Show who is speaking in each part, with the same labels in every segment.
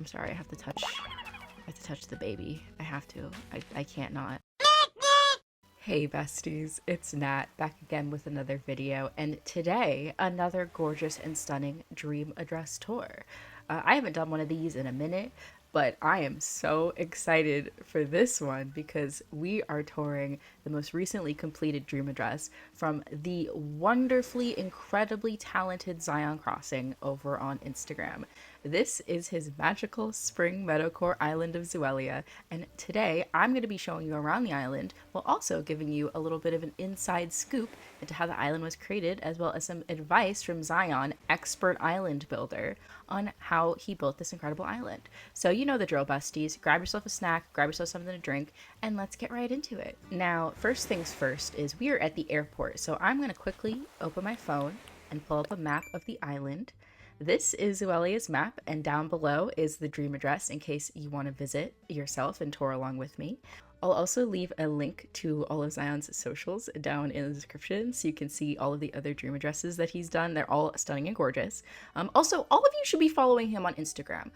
Speaker 1: I'm sorry, I have to touch the baby. I have to. I can't not. Hey besties, it's Nat back again with another video, and today another gorgeous and stunning dream address tour. I haven't done one of these in a minute, but I am so excited for this one because we are touring the most recently completed dream address from the wonderfully, incredibly talented Zion Crossing over on Instagram. This is his magical spring meadowcore island of Zuelia, and today I'm going to be showing you around the island while also giving you a little bit of an inside scoop into how the island was created, as well as some advice from Zion, expert island builder, on how he built this incredible island. So you know the drill, besties. Grab yourself a snack, grab yourself something to drink, and let's get right into it. Now, first things first is we are at the airport, so I'm going to quickly open my phone and pull up a map of the island. This is Zuelia's map, and down below is the dream address in case you want to visit yourself and tour along with me. I'll also leave a link to all of Zion's socials down in the description so you can see all of the other dream addresses that he's done. They're all stunning and gorgeous. Also, all of you should be following him on Instagram.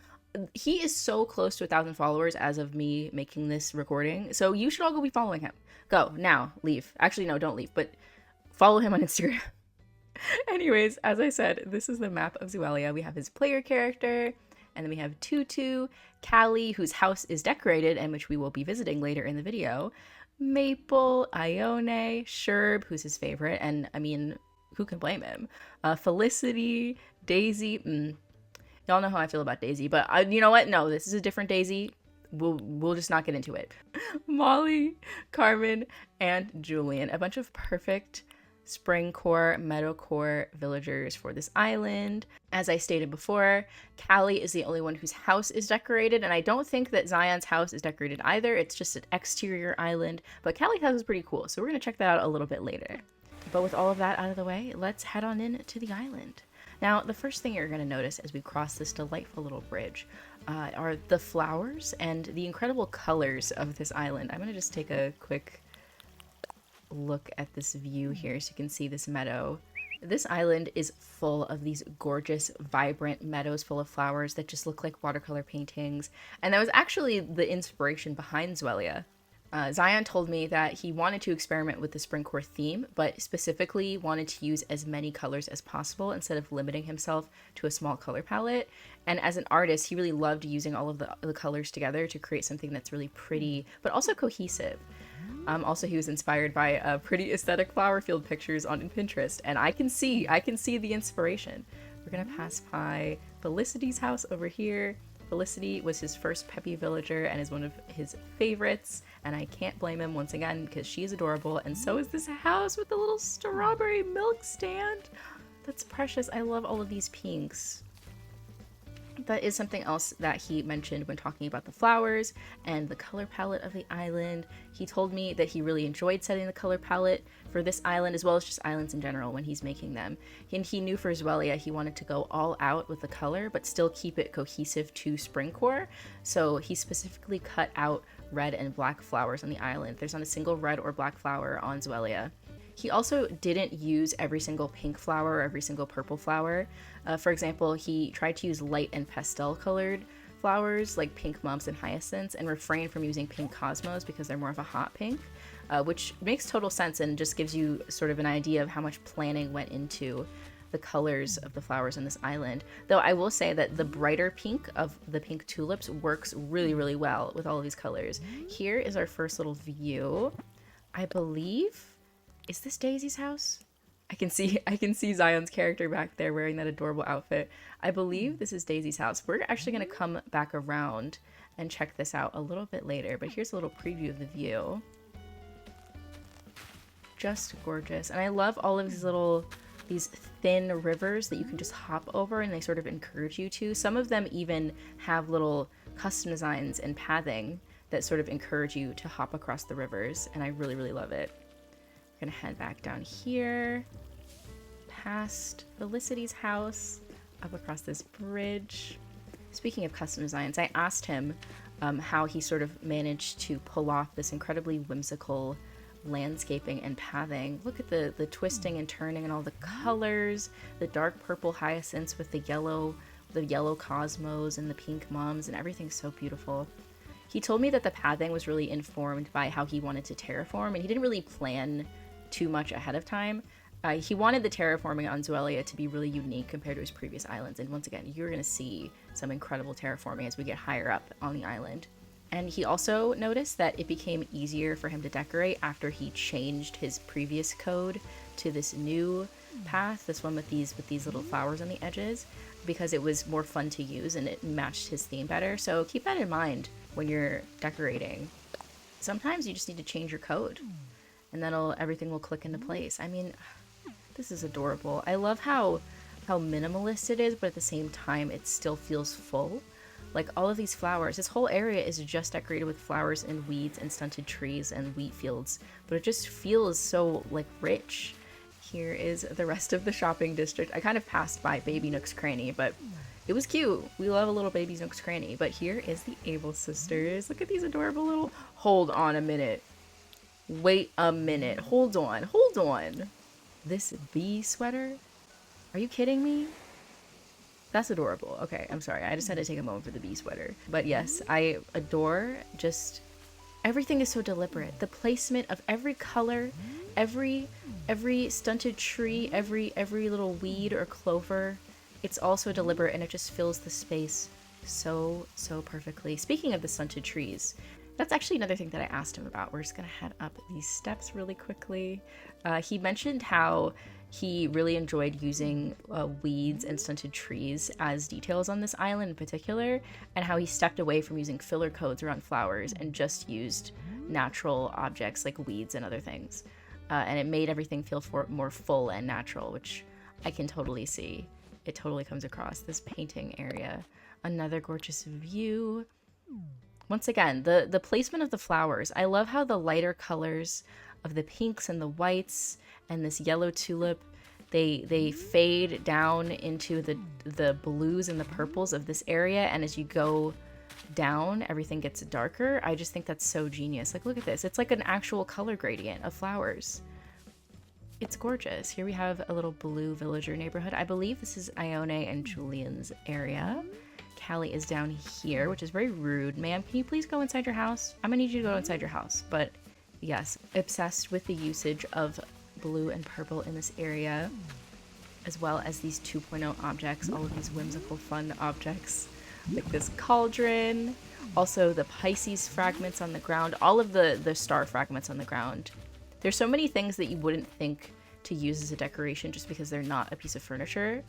Speaker 1: He is so close to 1,000 followers as of me making this recording, so you should all go be following him. Go, now, leave. Actually, no, don't leave, but follow him on Instagram. Anyways, as I said, this is the map of Zuelia. We have his player character, and then we have Tutu, Callie, whose house is decorated and which we will be visiting later in the video, Maple, Ione, Sherb, who's his favorite, and I mean, who can blame him? Felicity, Daisy. Y'all know how I feel about Daisy, but you know what? No, this is a different Daisy. We'll just not get into it. Molly, Carmen, and Julian. A bunch of perfect spring core, meadow core villagers for this island. As I stated before, Callie is the only one whose house is decorated, and I don't think that Zion's house is decorated either. It's just an exterior island, but Callie's house is pretty cool, so we're going to check that out a little bit later. But with all of that out of the way, let's head on in to the island. Now, the first thing you're going to notice as we cross this delightful little bridge are the flowers and the incredible colors of this island. I'm going to just take a quick look at this view here so you can see this meadow. This island is full of these gorgeous, vibrant meadows full of flowers that just look like watercolor paintings. And that was actually the inspiration behind Zuelia. Zion told me that he wanted to experiment with the spring core theme, but specifically wanted to use as many colors as possible instead of limiting himself to a small color palette. And as an artist, he really loved using all of the colors together to create something that's really pretty, but also cohesive. Also, he was inspired by pretty aesthetic flower field pictures on Pinterest, and I can see the inspiration. We're gonna pass by Felicity's house over here. Felicity was his first peppy villager and is one of his favorites, and I can't blame him once again because she is adorable, and so is this house with the little strawberry milk stand. That's precious. I love all of these pinks. That is something else that he mentioned when talking about the flowers and the color palette of the island. He told me that he really enjoyed setting the color palette for this island as well as just islands in general when he's making them. And he knew for Zuelia he wanted to go all out with the color but still keep it cohesive to spring core. So he specifically cut out red and black flowers on the island. There's not a single red or black flower on Zuelia. He also didn't use every single pink flower or every single purple flower. For example, he tried to use light and pastel colored flowers like pink mumps and hyacinths and refrained from using pink cosmos because they're more of a hot pink, which makes total sense and just gives you sort of an idea of how much planning went into the colors of the flowers on this island. Though I will say that the brighter pink of the pink tulips works really, really well with all of these colors. Here is our first little view. I believe... Is this Daisy's house? I can see Zion's character back there wearing that adorable outfit. I believe this is Daisy's house. We're actually going to come back around and check this out a little bit later, but here's a little preview of the view. Just gorgeous. And I love all of these thin rivers that you can just hop over and they sort of encourage you to. Some of them even have little custom designs and pathing that sort of encourage you to hop across the rivers, and I really, really love it. Gonna head back down here, past Felicity's house, up across this bridge. Speaking of custom designs, I asked him how he sort of managed to pull off this incredibly whimsical landscaping and pathing. Look at the twisting and turning and all the colors, the dark purple hyacinths with the yellow the yellow cosmos and the pink mums, and everything's so beautiful. He told me that the pathing was really informed by how he wanted to terraform, and he didn't really plan too much ahead of time. He wanted the terraforming on Zuelia to be really unique compared to his previous islands, and once again, you're going to see some incredible terraforming as we get higher up on the island. And he also noticed that it became easier for him to decorate after he changed his previous code to this new path, this one with these little flowers on the edges, because it was more fun to use and it matched his theme better. So keep that in mind when you're decorating. Sometimes you just need to change your code, and then everything will click into place. I mean, this is adorable. I love how minimalist it is, but at the same time, it still feels full. Like all of these flowers, this whole area is just decorated with flowers and weeds and stunted trees and wheat fields, but it just feels so like rich. Here is the rest of the shopping district. I kind of passed by Baby Nook's Cranny, but it was cute. We love a little Baby Nook's Cranny. But here is the Able Sisters. Look at these adorable little... Hold on a minute. Wait a minute. Hold on. This bee sweater? Are you kidding me? That's adorable. Okay, I'm sorry. I just had to take a moment for the bee sweater. But yes, I adore just... Everything is so deliberate. The placement of every color, every stunted tree, every little weed or clover, it's all so deliberate, and it just fills the space so perfectly. Speaking of the stunted trees, that's actually another thing that I asked him about. We're just gonna head up these steps really quickly. He mentioned how he really enjoyed using weeds and stunted trees as details on this island in particular, and how he stepped away from using filler codes around flowers and just used natural objects like weeds and other things. And it made everything feel more full and natural, which I can totally see. It totally comes across. This painting area. Another gorgeous view. Once again, the placement of the flowers. I love how the lighter colors of the pinks and the whites and this yellow tulip, they fade down into the blues and the purples of this area, and as you go down, everything gets darker. I just think that's so genius. Like, look at this. It's like an actual color gradient of flowers. It's gorgeous. Here we have a little blue villager neighborhood. I believe this is Ione and Julian's area. Callie is down here, which is very rude. Ma'am, can you please go inside your house? I'm gonna need you to go inside your house. But yes, obsessed with the usage of blue and purple in this area, as well as these 2.0 objects, all of these whimsical fun objects, like this cauldron, also the Pisces fragments on the ground, all of the star fragments on the ground. There's so many things that you wouldn't think to use as a decoration just because they're not a piece of furniture,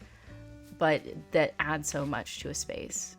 Speaker 1: but that add so much to a space.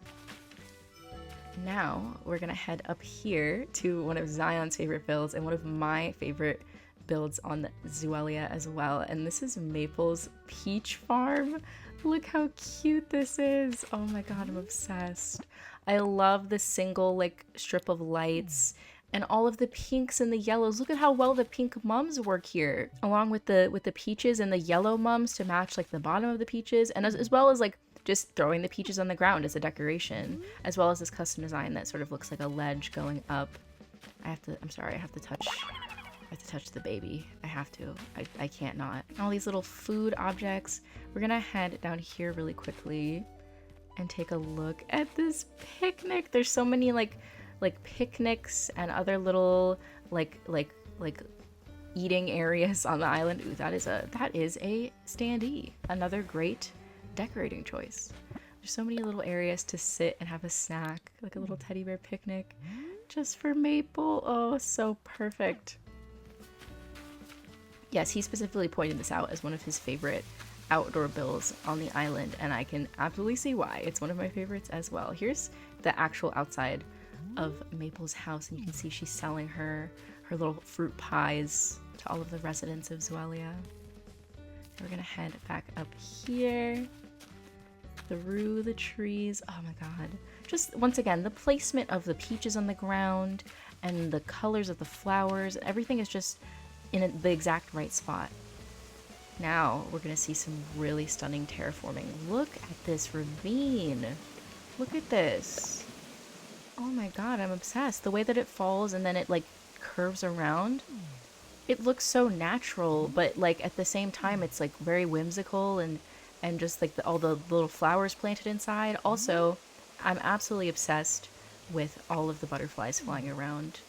Speaker 1: Now we're gonna head up here to one of Zion's favorite builds and one of my favorite builds on Zuelia as well, and this is Maple's peach farm. Look how cute this is. Oh my god, I'm obsessed. I love the single like strip of lights and all of the pinks and the yellows. Look at how well the pink mums work here, along with the peaches and the yellow mums to match like the bottom of the peaches, and as well as like just throwing the peaches on the ground as a decoration, as well as this custom design that sort of looks like a ledge going up. I have to touch the baby. I have to. I can't not. All these little food objects. We're gonna head down here really quickly and take a look at this picnic. There's so many like picnics and other little like eating areas on the island. Ooh, that is a standee. Another great decorating choice. There's so many little areas to sit and have a snack, like a little teddy bear picnic just for Maple. Oh, so perfect. Yes, he specifically pointed this out as one of his favorite outdoor builds on the island, and I can absolutely see why. It's one of my favorites as well. Here's the actual outside of Maple's house, and you can see she's selling her little fruit pies to all of the residents of Zuelia. So we're gonna head back up here through the trees. Oh my god. Just once again, the placement of the peaches on the ground and the colors of the flowers, everything is just in the exact right spot. Now we're gonna see some really stunning terraforming. Look at this ravine. Look at this. Oh my god, I'm obsessed. The way that it falls and then it like curves around. It looks so natural, but like at the same time it's like very whimsical and and just like all the little flowers planted inside. Also, I'm absolutely obsessed with all of the butterflies flying around.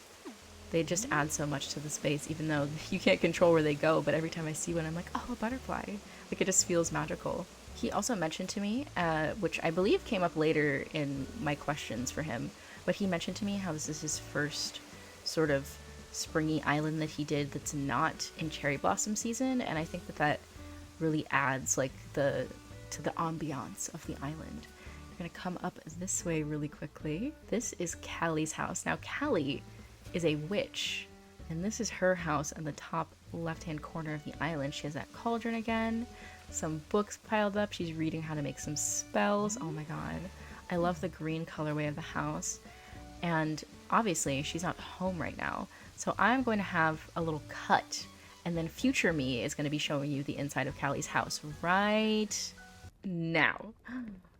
Speaker 1: They just add so much to the space, even though you can't control where they go, but every time I see one, I'm like, oh, a butterfly. Like, it just feels magical. He also mentioned to me, which I believe came up later in my questions for him, but he mentioned to me how this is his first sort of springy island that he did that's not in cherry blossom season, and I think that that really adds, like, to the ambiance of the island. We're gonna come up this way really quickly. This is Callie's house. Now, Callie is a witch, and this is her house in the top left-hand corner of the island. She has that cauldron again, some books piled up. She's reading how to make some spells. Oh my god. I love the green colorway of the house. And obviously, she's not home right now, so I'm going to have a little cut, and then future me is going to be showing you the inside of Callie's house right now.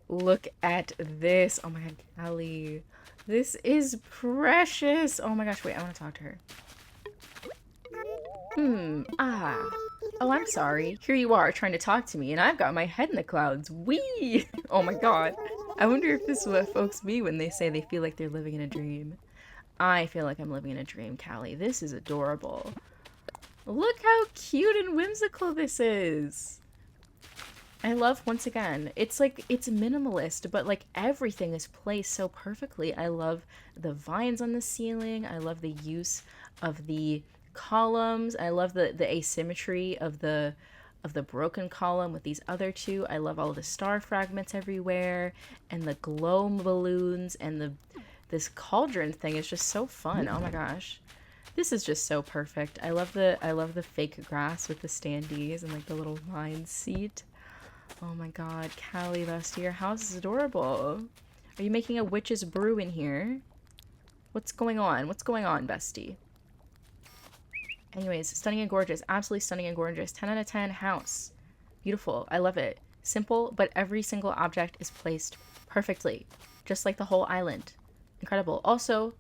Speaker 1: Look at this. Oh my god, Callie. This is precious. Oh my gosh, wait, I want to talk to her. Oh, I'm sorry. Here you are trying to talk to me, and I've got my head in the clouds. Whee! Oh my god. I wonder if this is what folks mean when they say they feel like they're living in a dream. I feel like I'm living in a dream, Callie. This is adorable. Look how cute and whimsical this is. I love, once again, it's like, it's minimalist, but like everything is placed so perfectly. I love the vines on the ceiling. I love the use of the columns. I love the asymmetry of the broken column with these other two. I love all the star fragments everywhere, and the glow balloons, and this cauldron thing is just so fun. Oh my gosh. This is just so perfect. I love the fake grass with the standees and like the little vine seat. Oh my god, Callie, bestie, your house is adorable. Are you making a witch's brew in here? What's going on? What's going on, bestie? Anyways, stunning and gorgeous. Absolutely stunning and gorgeous. 10 out of 10 house. Beautiful. I love it. Simple, but every single object is placed perfectly. Just like the whole island. Incredible. Also,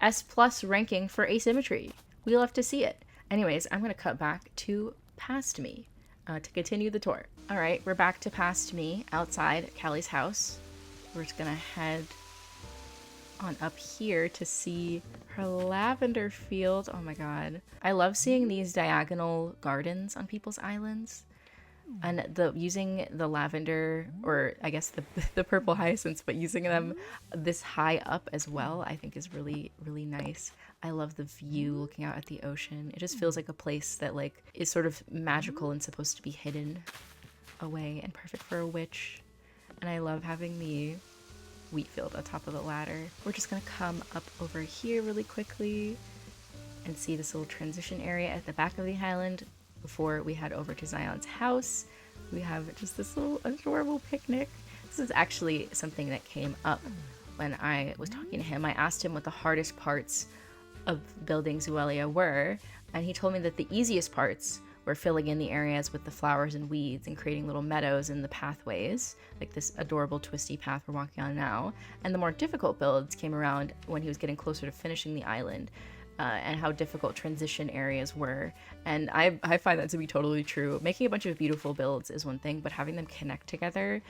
Speaker 1: S+ ranking for asymmetry. We love to see it. Anyways, I'm going to cut back to past me to continue the tour. Alright, we're back to past me outside Callie's house. We're just going to head on up here to see her lavender field. Oh my god. I love seeing these diagonal gardens on people's islands. And using the lavender, or I guess the purple hyacinths, but using them this high up as well, I think is really, really nice. I love the view looking out at the ocean. It just feels like a place that like is sort of magical and supposed to be hidden away and perfect for a witch. And I love having the wheat field on top of the ladder. We're just gonna come up over here really quickly and see this little transition area at the back of the island before we head over to Zion's house. We have just this little adorable picnic. This is actually something that came up when I was talking to him. I asked him what the hardest parts of building Zuelia were, and he told me that the easiest parts were filling in the areas with the flowers and weeds and creating little meadows in the pathways, like this adorable twisty path we're walking on now. And the more difficult builds came around when he was getting closer to finishing the island, and how difficult transition areas were. And I find that to be totally true. Making a bunch of beautiful builds is one thing, but having them connect together,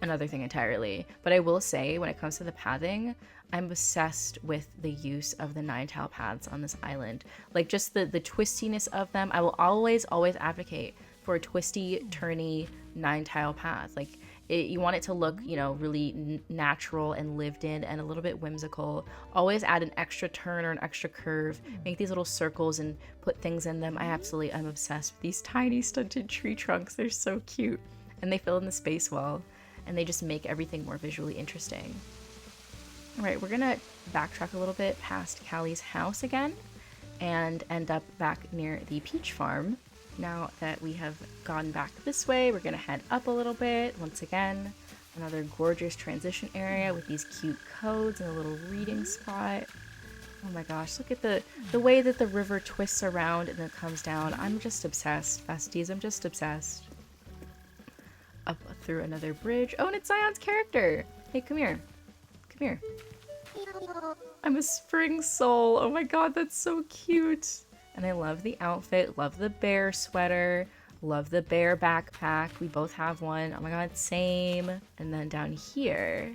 Speaker 1: another thing entirely. But I will say, when it comes to the pathing, I'm obsessed with the use of the 9-tile paths on this island. Like, just the twistiness of them. I will always advocate for a twisty, turny 9-tile path. Like, you want it to look, you know, really natural and lived in and a little bit whimsical. Always add an extra turn or an extra curve. Make these little circles and put things in them. I'm obsessed with these tiny stunted tree trunks. They're so cute. And they fill in the space well. And they just make everything more visually interesting. Alright, we're gonna backtrack a little bit past Callie's house again and end up back near the peach farm. Now that we have gone back this way, we're gonna head up a little bit. Once again, another gorgeous transition area with these cute codes and a little reading spot. Oh my gosh, look at the way that the river twists around and then comes down. I'm just obsessed, besties. I'm just obsessed. Up through another bridge. Oh, and it's Zion's character. Hey, come here. Come here. I'm a spring soul. Oh my god, that's so cute. And I love the outfit, love the bear sweater. Love the bear backpack. We both have one. Oh my god, same. And then down here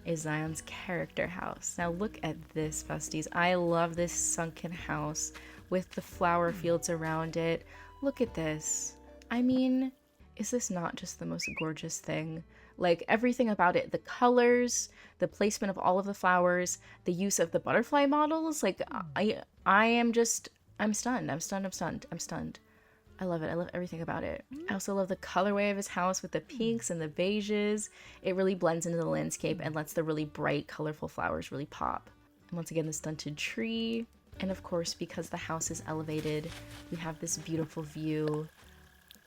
Speaker 1: is Zion's character house. Now look at this, besties. I love this sunken house with the flower fields around it. Look at this. I mean, is this not just the most gorgeous thing? Like, everything about it, the colors, the placement of all of the flowers, the use of the butterfly models, like, I'm stunned. I'm stunned. I love it. I love everything about it. I also love the colorway of his house with the pinks and the beiges. It really blends into the landscape and lets the really bright, colorful flowers really pop. And once again, the stunted tree. And of course, because the house is elevated, we have this beautiful view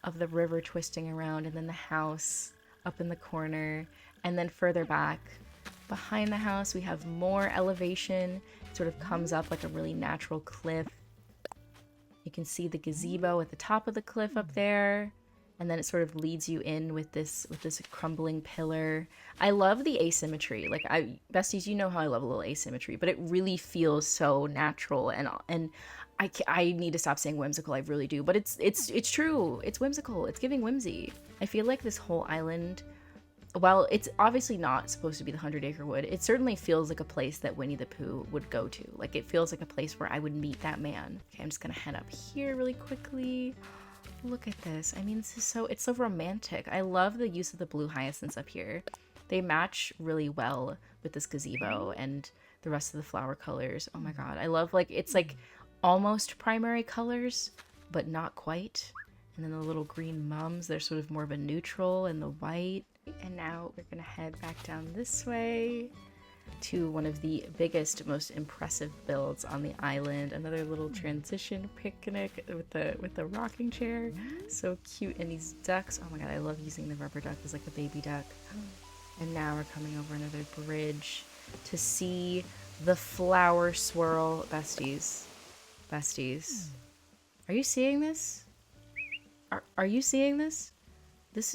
Speaker 1: of the river twisting around, and then the house up in the corner. And then further back, behind the house, we have more elevation. It sort of comes up like a really natural cliff. You can see the gazebo at the top of the cliff up there, and then it sort of leads you in with this crumbling pillar. I love the asymmetry. Like, besties, you know how I love a little asymmetry, but it really feels so natural, and I need to stop saying whimsical. I really do, but it's true. It's whimsical. It's giving whimsy. I feel like this whole island, while it's obviously not supposed to be the 100-acre wood, it certainly feels like a place that Winnie the Pooh would go to. Like, it feels like a place where I would meet that man. Okay, I'm just gonna head up here really quickly. Look at this. I mean, it's so romantic. I love the use of the blue hyacinths up here. They match really well with this gazebo and the rest of the flower colors. Oh my god. I love, like, it's like almost primary colors, but not quite. And then the little green mums, they're sort of more of a neutral, and the white. And now we're gonna head back down this way to one of the biggest, most impressive builds on the island. Another little transition picnic with the rocking chair. So cute. And these ducks, oh my god, I love using the rubber duck as like a baby duck. And now we're coming over another bridge to see the flower swirl. Besties, are you seeing this? Are you seeing this? This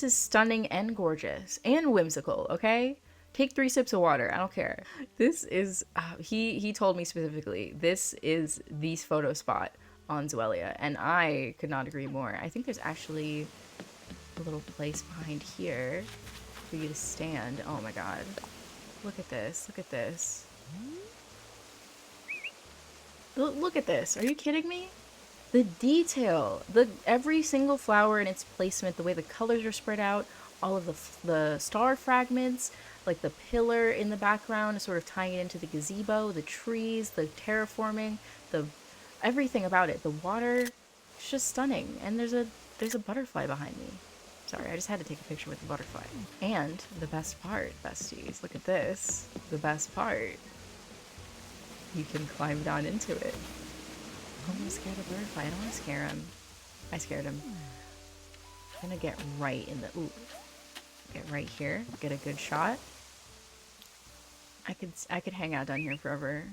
Speaker 1: is stunning and gorgeous and whimsical, okay? Take 3 sips of water, I don't care. This is, he told me specifically, this is the photo spot on Zuelia, and I could not agree more. I think there's actually a little place behind here for you to stand. Oh my god. Look at this, look at this. Look at this, are you kidding me? The detail, every single flower in its placement, the way the colors are spread out, all of the star fragments, like the pillar in the background, sort of tying it into the gazebo, the trees, the terraforming, everything about it. The water, it's just stunning. And there's a butterfly behind me. Sorry, I just had to take a picture with the butterfly. And the best part, besties, look at this. The best part. You can climb down into it. I'm almost scared of butterfly. I don't want to scare him. I scared him. I'm gonna get right in the... Ooh. Get right here. Get a good shot. I could hang out down here forever.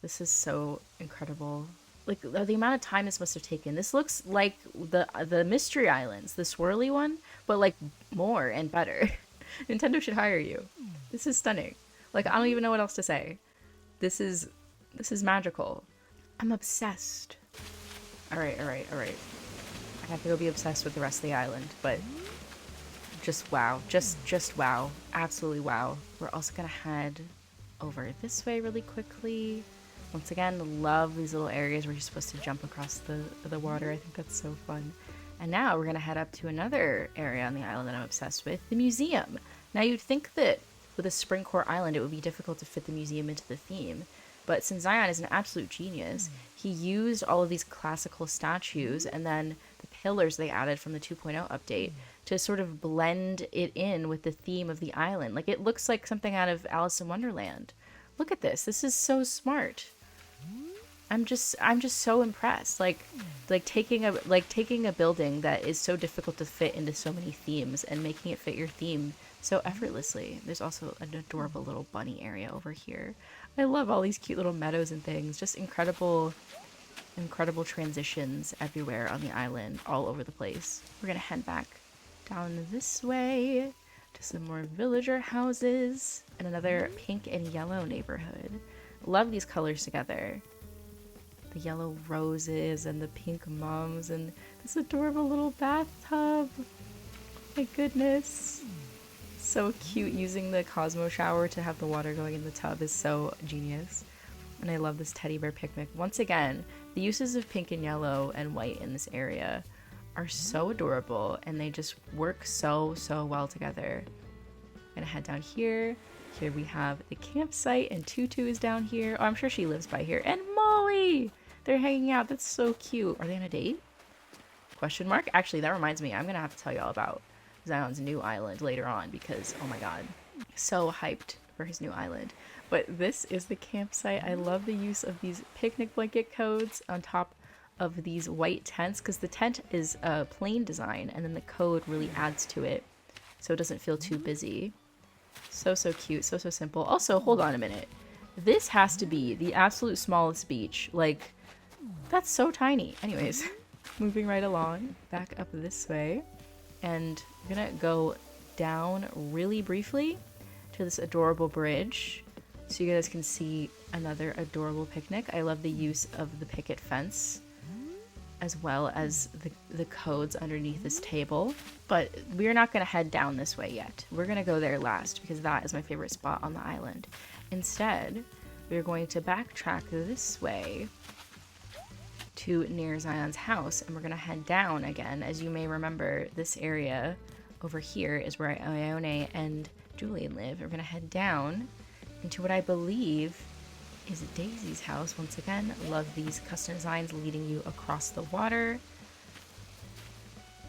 Speaker 1: This is so incredible. Like, the amount of time this must have taken. This looks like the Mystery Islands, the swirly one, but like more and better. Nintendo should hire you. This is stunning. Like, I don't even know what else to say. This is magical. I'm obsessed. Alright. I have to go be obsessed with the rest of the island, but just wow. Just wow. Absolutely wow. We're also gonna head over this way really quickly. Once again, love these little areas where you're supposed to jump across the water. I think that's so fun. And now we're gonna head up to another area on the island that I'm obsessed with, the museum. Now you'd think that with a Spring Core island it would be difficult to fit the museum into the theme. But since Zion is an absolute genius, he used all of these classical statues and then the pillars they added from the 2.0 update to sort of blend it in with the theme of the island. Like, it looks like something out of Alice in Wonderland. Look at this. This is so smart. I'm just so impressed. Like taking a building that is so difficult to fit into so many themes and making it fit your theme so effortlessly. There's also an adorable little bunny area over here. I love all these cute little meadows and things. Just incredible transitions everywhere on the island, all over the place. We're gonna head back down this way to some more villager houses and another pink and yellow neighborhood. Love these colors together. The yellow roses and the pink mums and this adorable little bathtub. My goodness. So cute. Using the Cosmo shower to have the water going in the tub is so genius. And I love this teddy bear picnic. Once again, the uses of pink and yellow and white in this area are so adorable, and they just work so well together. I'm gonna head down here. Here we have the campsite, and Tutu is down here. Oh, I'm sure she lives by here. And Molly! They're hanging out. That's so cute. Are they on a date? Question mark? Actually, that reminds me. I'm gonna have to tell y'all about Zion's new island later on because, oh my god, so hyped for his new island. But this is the campsite. I love the use of these picnic blanket codes on top of these white tents, because the tent is a plain design and then the code really adds to it so it doesn't feel too busy. So cute, so simple. Also, hold on a minute. This has to be the absolute smallest beach. Like, that's so tiny. Anyways, moving right along, back up this way. And we're gonna go down really briefly to this adorable bridge so you guys can see another adorable picnic. I love the use of the picket fence as well as the codes underneath this table. But we're not gonna head down this way yet. We're gonna go there last because that is my favorite spot on the island. Instead, we're going to backtrack this way to near Zion's house, and we're gonna head down again. As you may remember, this area over here is where Ione and Julian live. We're gonna head down into what I believe is Daisy's house. Once again, love these custom designs leading you across the water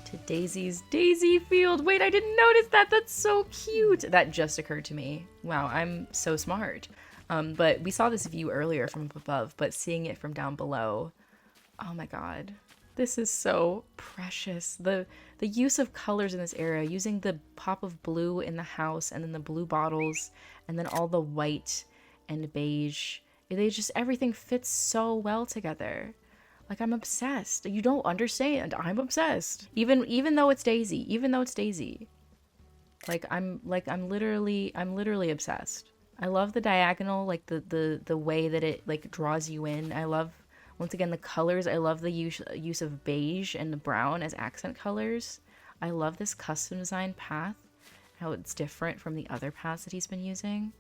Speaker 1: to Daisy's daisy field. Wait, I didn't notice that. That's so cute. That just occurred to me. Wow, I'm so smart. But we saw this view earlier from above, but seeing it from down below, oh my god, this is so precious. The use of colors in this area, using the pop of blue in the house and then the blue bottles and then all the white and beige, they just, everything fits so well together. Like, I'm obsessed. You don't understand. I'm obsessed. Even though it's Daisy, I'm literally obsessed. I love the diagonal, like the way that it like draws you in. I love, once again, the colors. I love the use of beige and the brown as accent colors. I love this custom design path, how it's different from the other paths that he's been using.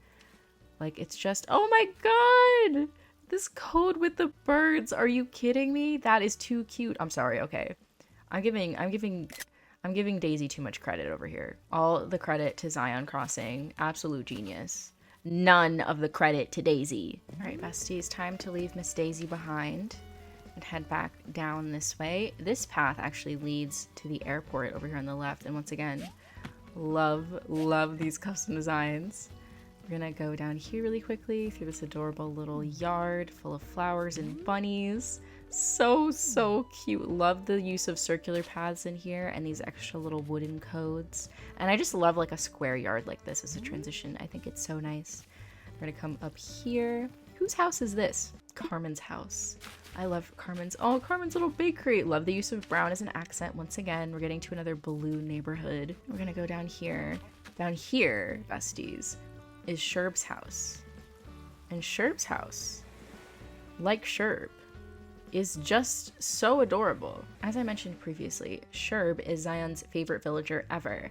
Speaker 1: Like, it's just, oh my god! This code with the birds, are you kidding me? That is too cute. I'm sorry, okay. I'm giving Daisy too much credit over here. All the credit to Zion Crossing, absolute genius. None of the credit to Daisy. Alright, besties, time to leave Miss Daisy behind and head back down this way. This path actually leads to the airport over here on the left, and once again, love these custom designs. We're gonna go down here really quickly through this adorable little yard full of flowers and bunnies. So cute. Love the use of circular paths in here and these extra little wooden codes. And I just love like a square yard like this as a transition. I think it's so nice. We're gonna come up here. Whose house is this? Carmen's house. I love Carmen's little bakery. Love the use of brown as an accent. Once again, we're getting to another blue neighborhood. We're gonna go down here. Down here, besties, is Sherb's house. And Sherb's house, like Sherb, is just so adorable. As I mentioned previously, Sherb is Zion's favorite villager ever.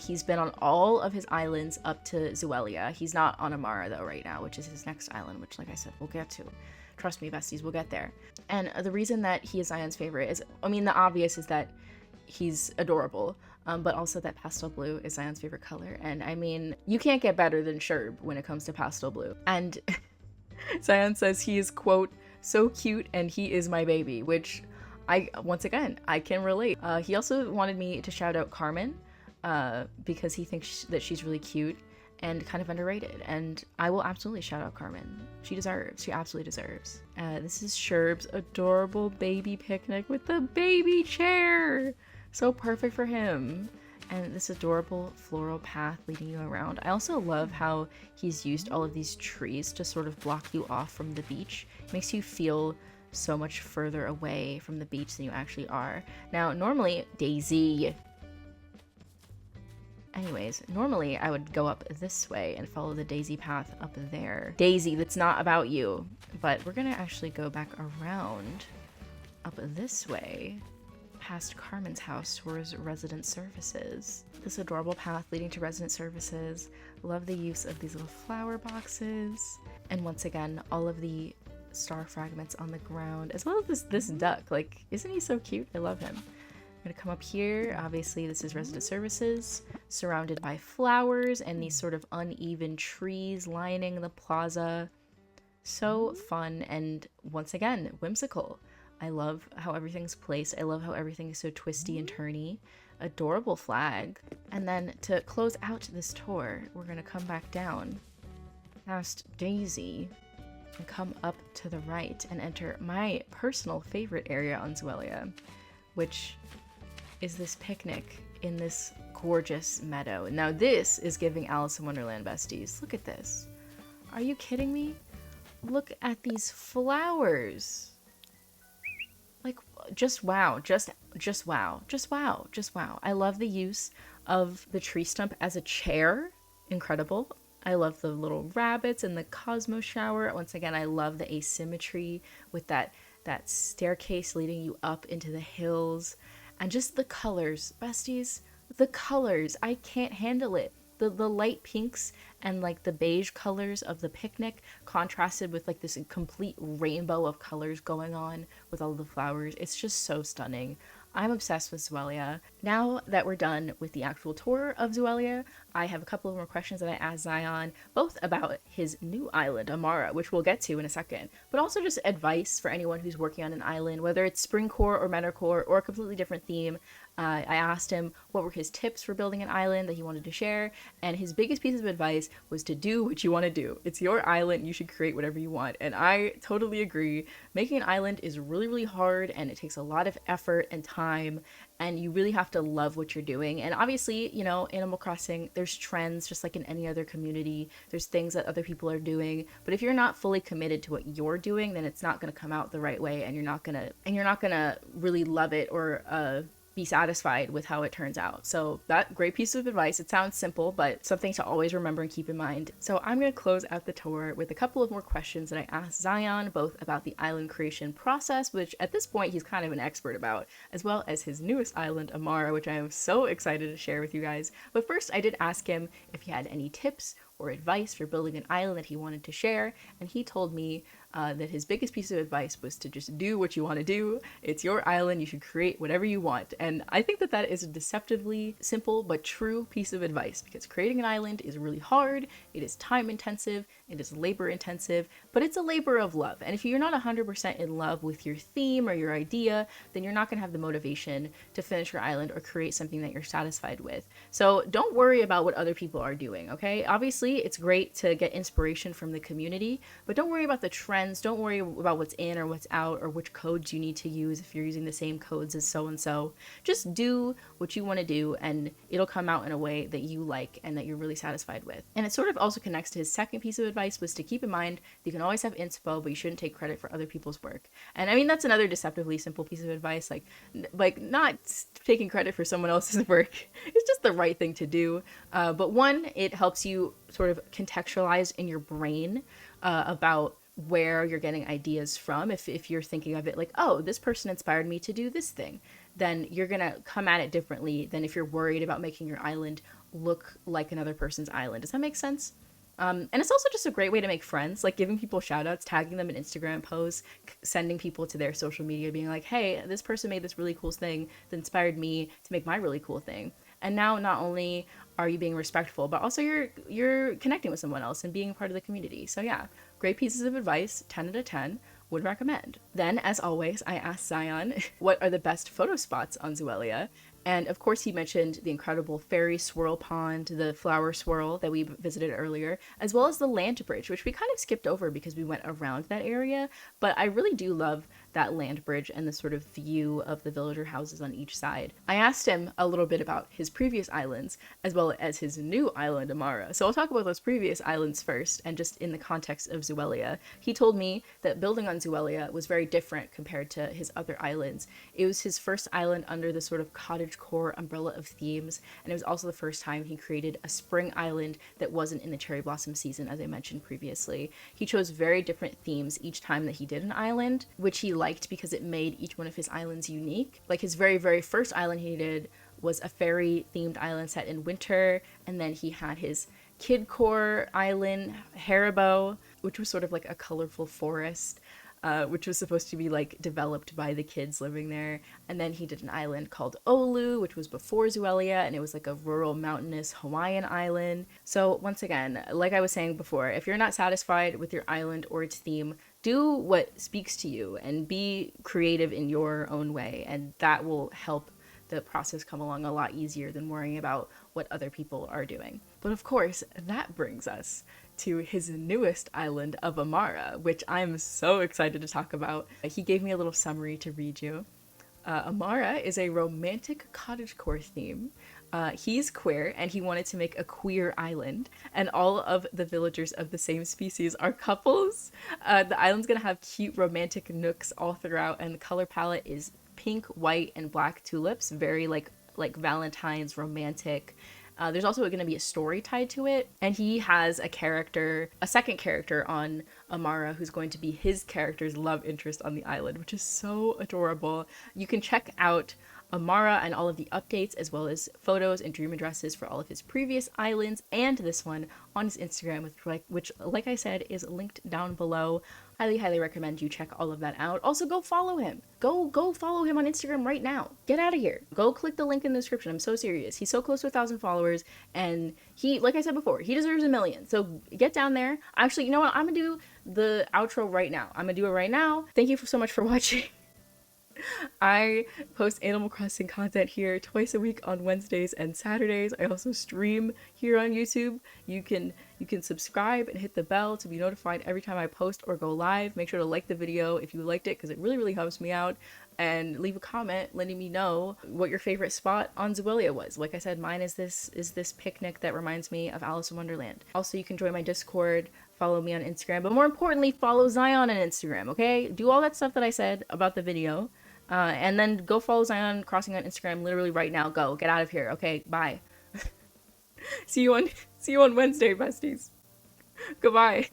Speaker 1: He's been on all of his islands up to Zuelia. He's not on Amara though right now, which is his next island, which, like I said, we'll get to. Trust me, besties, we'll get there. And the reason that he is Zion's favorite is, I mean, the obvious is that he's adorable, but also that pastel blue is Zion's favorite color. And I mean, you can't get better than Sherb when it comes to pastel blue. And Zion says he is, quote, so cute and he is my baby, which once again, I can relate. He also wanted me to shout out Carmen because he thinks that she's really cute and kind of underrated. And I will absolutely shout out Carmen. She absolutely deserves. This is Sherb's adorable baby picnic with the baby chair. So perfect for him. And this adorable floral path leading you around. I also love how he's used all of these trees to sort of block you off from the beach. It makes you feel so much further away from the beach than you actually are. Now, normally, Daisy. Anyways, normally I would go up this way and follow the Daisy path up there. Daisy, that's not about you. But we're gonna actually go back around up this way past Carmen's house towards resident services. This adorable path leading to resident services. Love the use of these little flower boxes. And once again, all of the star fragments on the ground, as well as this duck. Like, isn't he so cute? I love him. I'm gonna come up here. Obviously, this is resident services, surrounded by flowers and these sort of uneven trees lining the plaza. So fun, and once again, whimsical. I love how everything's placed. I love how everything is so twisty and turny. Adorable flag. And then to close out this tour, we're gonna come back down past Daisy and come up to the right and enter my personal favorite area on Zuelia, which is this picnic in this gorgeous meadow. Now this is giving Alice in Wonderland, besties. Look at this. Are you kidding me? Look at these flowers. Like, just wow. Just wow. Just wow. Just wow. I love the use of the tree stump as a chair. Incredible. I love the little rabbits and the Cosmo shower. Once again, I love the asymmetry with that staircase leading you up into the hills. And just the colors, besties, the colors, I can't handle it. The light pinks and like the beige colors of the picnic contrasted with like this complete rainbow of colors going on with all the flowers. It's just so stunning. I'm obsessed with Zuelia. Now that we're done with the actual tour of Zuelia, I have a couple of more questions that I asked Zion, both about his new island, Amara, which we'll get to in a second, but also just advice for anyone who's working on an island, whether it's springcore or meadowcore or a completely different theme. I asked him what were his tips for building an island that he wanted to share, and his biggest piece of advice was to do what you want to do. It's your island, you should create whatever you want, and I totally agree. Making an island is really, really hard, and it takes a lot of effort and time, and you really have to love what you're doing. And obviously, you know, Animal Crossing, there's trends just like in any other community. There's things that other people are doing, but if you're not fully committed to what you're doing, then it's not going to come out the right way, and you're not gonna really love it or be satisfied with how it turns out. So that great piece of advice. It sounds simple, but something to always remember and keep in mind. So I'm going to close out the tour with a couple of more questions that I asked Zion, both about the island creation process, which at this point he's kind of an expert about, as well as his newest island, Amara, which I am so excited to share with you guys. But first, I did ask him if he had any tips or advice for building an island that he wanted to share, and he told me that his biggest piece of advice was to just do what you want to do. It's your island, you should create whatever you want. And I think that that is a deceptively simple but true piece of advice, because creating an island is really hard, it is time intensive, it is labor intensive, but it's a labor of love. And if you're not 100% in love with your theme or your idea, then you're not going to have the motivation to finish your island or create something that you're satisfied with. So don't worry about what other people are doing, okay? Obviously, it's great to get inspiration from the community, but don't worry about the trends. Don't worry about what's in or what's out or which codes you need to use if you're using the same codes as so-and-so. Just do what you want to do, and it'll come out in a way that you like and that you're really satisfied with. And it sort of also connects to his second piece of advice, was to keep in mind that you can always have inspo, but you shouldn't take credit for other people's work. And I mean, that's another deceptively simple piece of advice, like not taking credit for someone else's work. It's just the right thing to do. But one, it helps you sort of contextualize in your brain about where you're getting ideas from. If you're thinking of it like, oh, this person inspired me to do this thing, then you're gonna come at it differently than if you're worried about making your island look like another person's island. Does that make sense? And it's also just a great way to make friends, like giving people shout outs, tagging them in Instagram posts, sending people to their social media, being like, hey, this person made this really cool thing that inspired me to make my really cool thing. And now not only are you being respectful, but also you're connecting with someone else and being part of the community. So yeah, great pieces of advice, 10 out of 10, would recommend. Then, as always, I asked Zion what are the best photo spots on Zuelia. And of course, he mentioned the incredible fairy swirl pond, the flower swirl that we visited earlier, as well as the land bridge, which we kind of skipped over because we went around that area. But I really do love that land bridge and the sort of view of the villager houses on each side. I asked him a little bit about his previous islands, as well as his new island, Amara. So I'll talk about those previous islands first, and just in the context of Zuelia. He told me that building on Zuelia was very different compared to his other islands. It was his first island under the sort of cottagecore umbrella of themes, and it was also the first time he created a spring island that wasn't in the cherry blossom season, as I mentioned previously. He chose very different themes each time that he did an island, which he liked because it made each one of his islands unique. Like his very, very first island he did was a fairy themed island set in winter, and then he had his kidcore island, Haribo, which was sort of like a colorful forest, which was supposed to be like developed by the kids living there. And then he did an island called Olu, which was before Zuelia, and it was like a rural mountainous Hawaiian island. So once again, like I was saying before, if you're not satisfied with your island or its theme, do what speaks to you and be creative in your own way, and that will help the process come along a lot easier than worrying about what other people are doing. But of course, that brings us to his newest island of Amara, which I'm so excited to talk about. He gave me a little summary to read you. Amara is a romantic cottagecore theme. He's queer and he wanted to make a queer island, and all of the villagers of the same species are couples. The island's gonna have cute romantic nooks all throughout, and the color palette is pink, white, and black tulips, very like Valentine's romantic. There's also going to be a story tied to it, and he has a second character on Amara who's going to be his character's love interest on the island, which is so adorable. You can check out Amara and all of the updates, as well as photos and dream addresses for all of his previous islands and this one on his Instagram, which like I said is linked down below. Highly recommend you check all of that out. Also, go follow him. Go follow him on Instagram right now. Get out of here. Go click the link in the description. I'm so serious. He's so close to 1,000 followers, and he, like I said before, he deserves 1,000,000. So get down there. Actually, you know what? I'm gonna do the outro right now. I'm gonna do it right now. Thank you so much for watching. I post Animal Crossing content here twice a week on Wednesdays and Saturdays. I also stream here on YouTube. You can subscribe and hit the bell to be notified every time I post or go live. Make sure to like the video if you liked it, because it really helps me out. And leave a comment letting me know what your favorite spot on Zuelia was. Like I said, mine is this picnic that reminds me of Alice in Wonderland. Also, you can join my Discord, follow me on Instagram, but more importantly, follow Zion on Instagram, okay? Do all that stuff that I said about the video. And then go follow Zion Crossing on Instagram literally right now. Go. Get out of here. Okay, bye. See you on Wednesday, besties. Goodbye.